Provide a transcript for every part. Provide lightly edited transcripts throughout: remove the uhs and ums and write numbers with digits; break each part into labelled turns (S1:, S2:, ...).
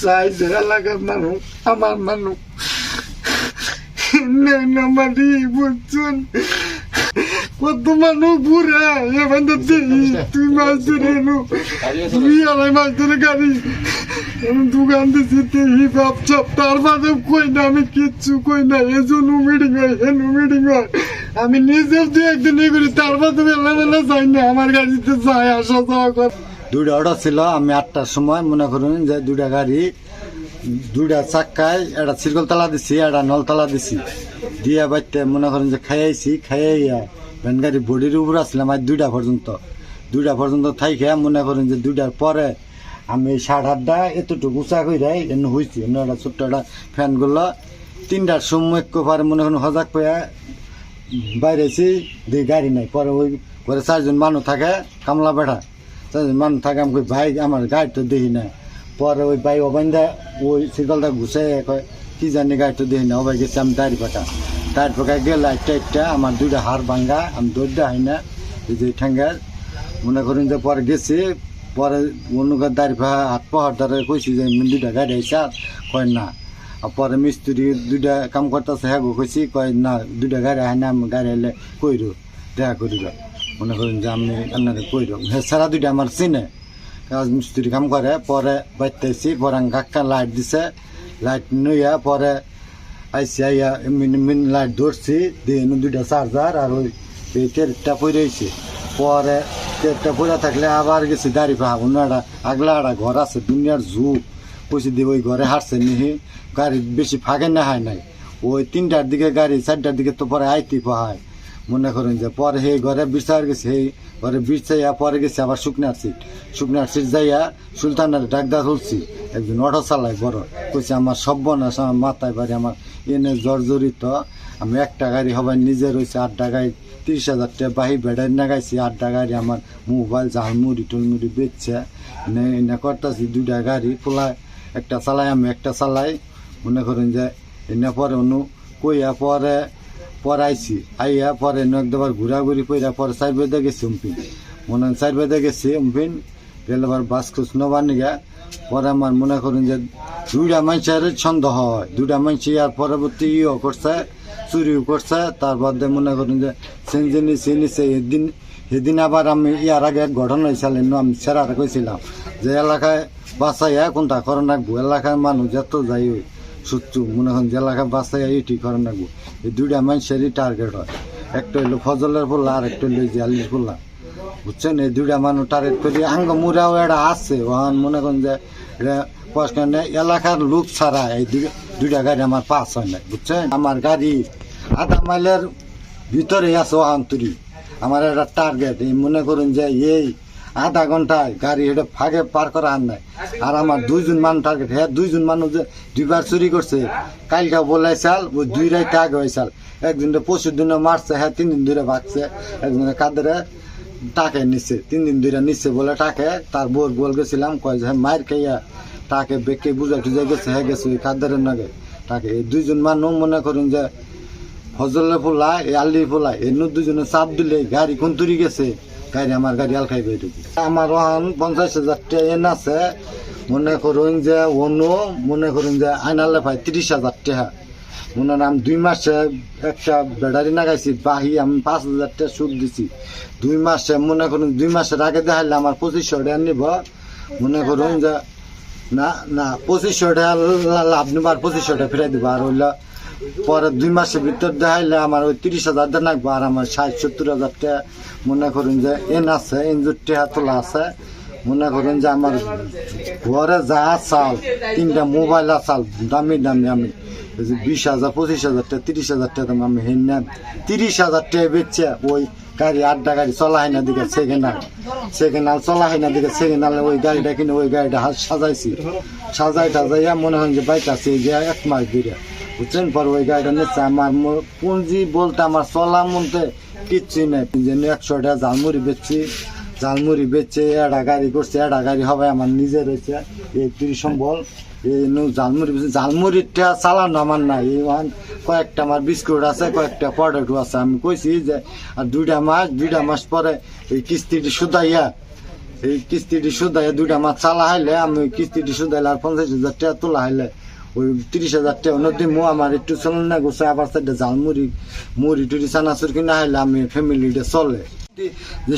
S1: চাই যে এলাকার মানুষ আমার মানুষ নামারি বুঝছেন কত মানুষ ঘুরে এবার তুই মাছ ধরে এনো তুই আড়াই মাছ ধরে গাড়ি দোকান দিচ্ছি হিপ হাপ চাপ তার বাদে কই না আমি কিচ্ছু কই না এজন্য মিটিং হয় হেনু মিটিং হয় আমি নিজের দু একদিন এই করি তার বাদে বেলা বেলা যাই না আমার গাড়িতে যাই আসা যাওয়া কর।
S2: দুইটা অর্ডার ছিল আমি 8টার সময় মনে করুন যে দুইটা গাড়ি দুইটা চাক্কায় একটা শিরকলতলা দিছি একটা নলতলা দিছি দিয়ে বাইতে মনে করেন যে খাইয়াইছি খাইয়াইয়া ভ্যান গাড়ি বডির উপর আসলাম আর 2টা পর্যন্ত থাইকে মনে করেন যে 2টার পরে আমি 8:30 এতটুকু উঁচা করে এনে হয়েছি এনে একটা ছোট্ট একটা ফ্যানগুলো 3টার সময় একটু পরে মনে করেন হজাক পেয়ে বাইরেছি দিয়ে গাড়ি নাই পরে ওই ঘরে 4জন মানুষ থাকে কামলা বেড়া 4জন মানুষ থাকে আমি ভাই আমার গাড়ি তো দেখি না পরে ওই ভাই ওবাইন্দা ওই শিকলটা ঘুষে কয় কি জানি গাড়ি তো দেখি না ওবাই গেছি আমি দাঁড়ি পাকা গেলে একটা আমার 2টা হাড় ভাঙ্গা আমি দৌড়টা হয় না এই যে ঠেঙ্গার মনে করেন যে পরে গেছি পরে অন্য দাঁড়ি পা হাত পাহাড় দ্বারা কইছি যে 2টা গাড়ি আইসা কয় না পরে মিস্ত্রি 2টা কাম করতেছে হ্যাঁ কইছি কয় না 2টা গাড়ি হয় না আমি গাড়ি এলে কইরো দেখা করিল মনে করেন যে আমি আপনাকে কইরো হ্যাঁ সারা 2টা আমার চিনে কাজ মিস্ত্রি কাম করে পরে বাইতেছি পরে কাকা লাইট দিছে লাইট নইয়া পরে আইসি আইয়া লাইট ধরছি দিয়ে 2টা চার্জার আর ওই তেলটা পড়ে রয়েছে পরে তেলটা পড়ে থাকলে আবার গেছি দাঁড়ি পাহাবো না আগলা একটা ঘর আছে দুনিয়ার ঝুঁক পয়সা দিয়ে ওই ঘরে হারছে নিহি গাড়ি বেশি ফাঁকে না হয় নাই ওই 3টার দিকে গাড়ি 4টার দিকে তো পরে আইতে পাহায় মনে করেন যে পরে সেই ঘরে বিচার গেছে সেই ঘরে বিচাইয়া পরে গেছে আবার শুকনার সিট যাইয়া সুলতানের ডাকদার হলছি একজন অটো চালায় বড় কইছে আমার সর্বনাশ আমার মাথায় বাড়ি আমার এনে জর্জরিত আমি একটা গাড়ি হবাই নিজে রয়েছে 8টা গাড়ি 30,000 টাকা বাহি বেড়াই না গাইছি 8টা গাড়ি আমার মোবাইল ঝালমুড়ি টুলমুড়ি বেচছে এনে করতেছি 2টা গাড়ি পোলা একটা চালাই আমি একটা চালাই মনে করেন যে এনে পরে অনু কইয়া পরে আইছি আইয়া পরে একবার ঘোরাঘুরি কইরা পরে 4 বাজে গেছি উমপিন মনে 4 বাজে গেছি উমপিন গেলে আবার বাস খুঁজ নবার নিগা পরে আমার মনে করেন যে 2টা মানুষের সন্দেহ হয় 2টা মানুষ আর পরবর্তী করছে চুরিও করছে তার বাদে মনে করেন যে চিনিছে সেদিন আবার আমি ইয়ার আগে এক ঘটনা হয়েছিল আমি সেরা কইছিলাম যে এলাকায় বাঁচাইয়া কোনটা করে রাখবো এলাকার মানুষ যত যাই সুচ্ছু মনে করেন যে এলাকায় বাঁচাইয়া এটি করে রাখবো এই 2টা মানুষেরই টার্গেট হয় একটা হইলো ফজলের পোলা আর একটা হইলো জালির পোলা বুঝছেন এই 2টা মানুষ টার্গেট করি আঙ্গ মুরাও এটা আসছে ওখান মনে করেন যে এলাকার লোক ছাড়া এই 2টা গাড়ি আমার পাস হয় না বুঝছেন আমার গাড়ি 1/2 মাইলের ভিতরে আছে অন্তরি আমার একটা টার্গেট এই মনে করুন যে এই 1/2 ঘন্টায় গাড়ি এটা ফাঁকে পার করা আর নাই আর আমার 2জন মানুষ টার্গেট হ্যাঁ 2জন মানুষ যে 2বার চুরি করছে কালকে বলাইছাল ওই 2 রাইতে আগে হয়েছাল একদিনটা 25 দিনে মারছে হ্যাঁ 3 দিন ধরে ভাগছে একদিনে কাঁদরে টাকে নিচ্ছে 3 দিন ধরে নিচ্ছে বলে টাকে তার বোর বল গেছিলাম কয় যে মায়ের খাইয়া টাকে বেঁকে বুঝা টুজা গেছে হ্যাঁ গেছে ওই কাঁদরের নাগে টাকে এই 2জন মানুষ মনে করুন যে ফজলের পোলা এই আল্লির পোলা এই 2জনে চাপ দিলে গাড়ি কোন তুরি গেছে গাড়ি আমার গাড়ি আলখাই বের আমার ওখান 50,000 টাকা এন আছে মনে করুন যে মনে করুন যে আইনালে ভাই 30,000 টাকা মনে নাম 2 মাসে একটা ব্যাটারি লাগাইছি বাহি আমি 5,000 টাকা সুদ দিছি 2 মাসে মনে করুন 2 মাসের আগে দেখাইলে আমার 2500 টাকা নিব মনে করুন যে না 2500 টাকা লাভ নিব আর 2500 টাকা ফিরাই দিব আর হইলো পরে 2 মাসের ভিতর দেখাইলে আমার ওই 30,000 টাকা লাগবে আর আমার 60-70,000 টাকা মনে করুন যে এন আছে এনজুর টাকা তোলা আছে মনে করুন যে আমার ঘরে যা চাল 3টা মোবাইল চাল দামি আমি 20,000 25,000 টাকা 30,000 টাকা আমি হেন 30,000 টাকা বেচছে ওই গাড়ি 8টা গাড়ি চলা হয় না দিকে সেকেন্ড হাল চলা হয় না দিকে সেকেন্ড হাল ওই গাড়িটা কিনে ওই গাড়িটা হাত সাজাইয়া মনে হয় যে বাইক আছে 1 মাস ধরে বুঝছেন পর ওই গাড়িটা নিচ্ছে আমার পুঁজি বলতে আমার চলা মনতে কিচ্ছুই নেই 100 টাকা ঝালমুড়ি বেচছে একটা গাড়ি করছে একটা গাড়ি হবে আমার নিজের হয়েছে এই 30 সম্বল এই ঝালমুড়িটা চালানো আমার নাই এই কয়েকটা আমার বিস্কুট আছে কয়েকটা পটেটো আছে আমি কইছি যে আর 2টা মাস পরে এই কিস্তিটি শুধাইয়া এই কিস্তিটি সুদায় 2টা মাস চালা হাইলে আমি কিস্তিটি সুদাইলে আর 50,000 টাকা তোলা হাইলে ওই 30,000 টাকা নদী মো আমার একটু চলন না গোছে আবার সাইডে জাল মুড়ি টুড়ি চানাচুর কিনা হাইলে আমি ফ্যামিলিটা চলে যে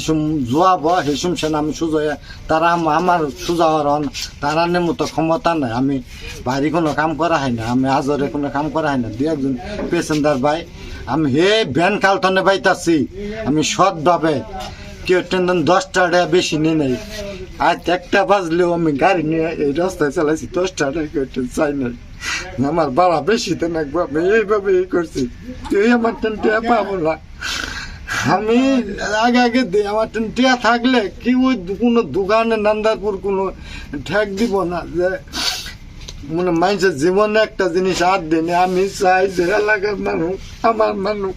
S2: জোয়াব সেই সময় আমি সুজয় তারা আমার সোজা হওয়ার তারা মতো ক্ষমতা নাই আমি বাইরে কোনো কাম করা হয় না আমি আজরে কোনো কাম করা হয় না 2-1 পেসেঞ্জার ভাই আমি হে ভ্যান কালতনে পাইতাছি আমি সৎভাবে কেউ টেনশন 10 টাকা বেশি নিয়ে নেই আজ 1টা বাজলেও আমি গাড়ি নিয়ে এই রাস্তায় চালাইছি 10 টাকা কেউ চাই নাই আমার বাড়া বেশি তো নাকবো আমি এইভাবে করছি তুই আমার টেনটা পাবো না আমি আগে দিই আমার টিয়া থাকলে কি ওই কোনো দোকানে নান্দারপুর কোনো ঠেক দিব না যে মানে মানুষের জীবনে একটা জিনিস আর দিনে আমি চাই যে এলাকার মানুষ আমার মানুষ